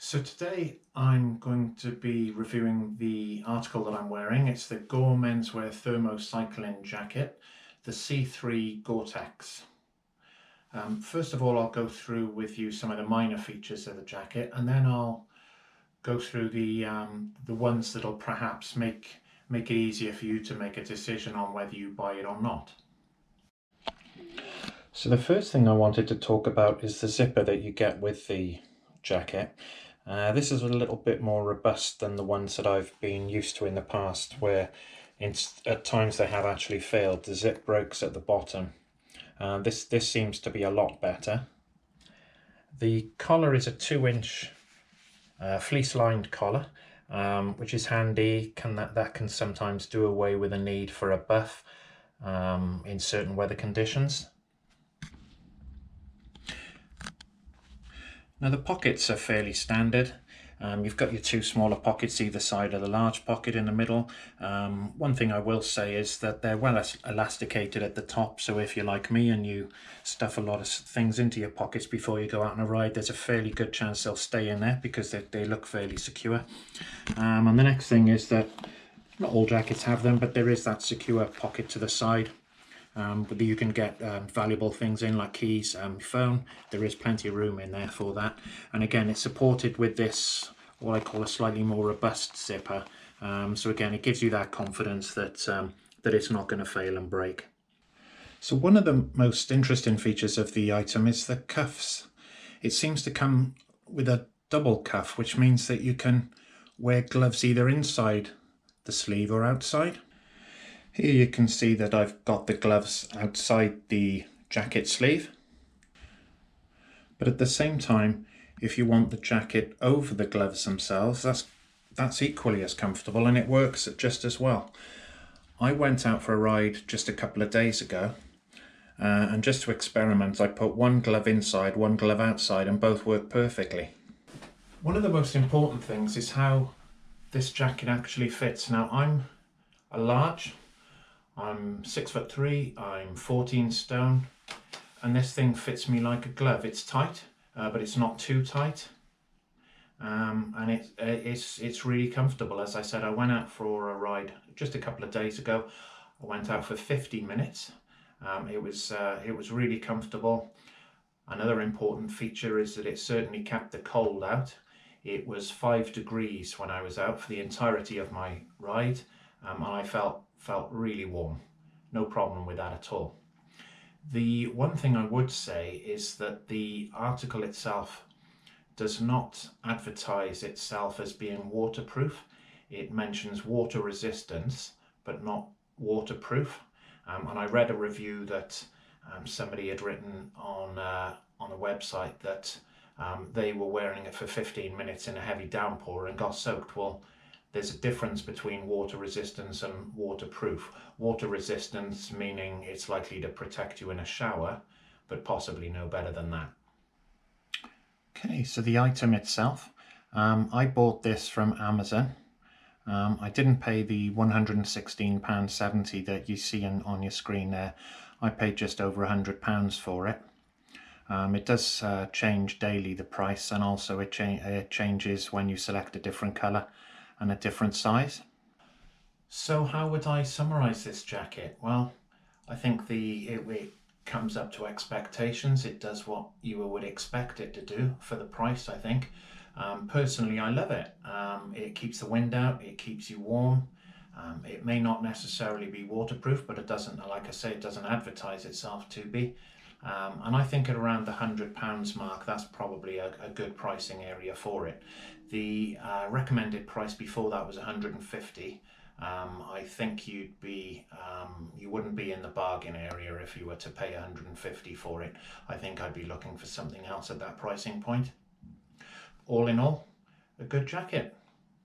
So today I'm going to be reviewing the article that I'm wearing. It's the Gore menswear Thermo cycling jacket, the C3 Gore-tex. First of all, I'll go through with you some of the minor features of the jacket, and then I'll go through the ones that'll perhaps make it easier for you to make a decision on whether you buy it or not. So the first thing I wanted to talk about is the zipper that you get with the jacket. This is a little bit more robust than the ones that I've been used to in the past, where at times they have actually failed. The zip breaks at the bottom. This seems to be a lot better. The collar is a 2-inch fleece-lined collar, which is handy. That can sometimes do away with a need for a buff in certain weather conditions. Now the pockets are fairly standard. You've got your two smaller pockets either side of the large pocket in the middle. One thing I will say is that they're well elasticated at the top, so if you're like me and you stuff a lot of things into your pockets before you go out on a ride, there's a fairly good chance they'll stay in there because they look fairly secure. And the next thing is that not all jackets have them, but there is that secure pocket to the side. But you can get valuable things in like keys, phone. There is plenty of room in there for that. And again, it's supported with this, what I call a slightly more robust zipper. So again, it gives you that confidence that, that it's not going to fail and break. So one of the most interesting features of the item is the cuffs. It seems to come with a double cuff, which means that you can wear gloves either inside the sleeve or outside. Here you can see that I've got the gloves outside the jacket sleeve. But at the same time, if you want the jacket over the gloves themselves, that's equally as comfortable and it works just as well. I went out for a ride just a couple of days ago and just to experiment, I put one glove inside, one glove outside, and both work perfectly. One of the most important things is how this jacket actually fits. Now I'm a large. I'm 6'3", I'm 14 stone, and this thing fits me like a glove. It's tight, but it's not too tight, and it's really comfortable. As I said, I went out for a ride just a couple of days ago. I went out for 50 minutes. It was really comfortable. Another important feature is that it certainly kept the cold out. It was 5 degrees when I was out for the entirety of my ride, and I felt really warm. No problem with that at all. The one thing I would say is that the article itself does not advertise itself as being waterproof. It mentions water resistance but not waterproof, and I read a review that somebody had written on a website that they were wearing it for 15 minutes in a heavy downpour and got soaked. Well, there's a difference between water resistance and waterproof. Water resistance meaning it's likely to protect you in a shower, but possibly no better than that. Okay, so the item itself, I bought this from Amazon. I didn't pay the £116.70 that you see on your screen there. I paid just over £100 for it. It does change daily, the price, and also it changes when you select a different colour and a different size. So how would I summarize this jacket? Well, I think it comes up to expectations. It does what you would expect it to do for the price, I think. Personally, I love it. It keeps the wind out, it keeps you warm. It may not necessarily be waterproof, but it doesn't, like I say, it doesn't advertise itself to be. And I think at around the £100 mark, that's probably a good pricing area for it. The recommended price before that was £150. I think you wouldn't be in the bargain area if you were to pay £150 for it. I think I'd be looking for something else at that pricing point. All in all, a good jacket.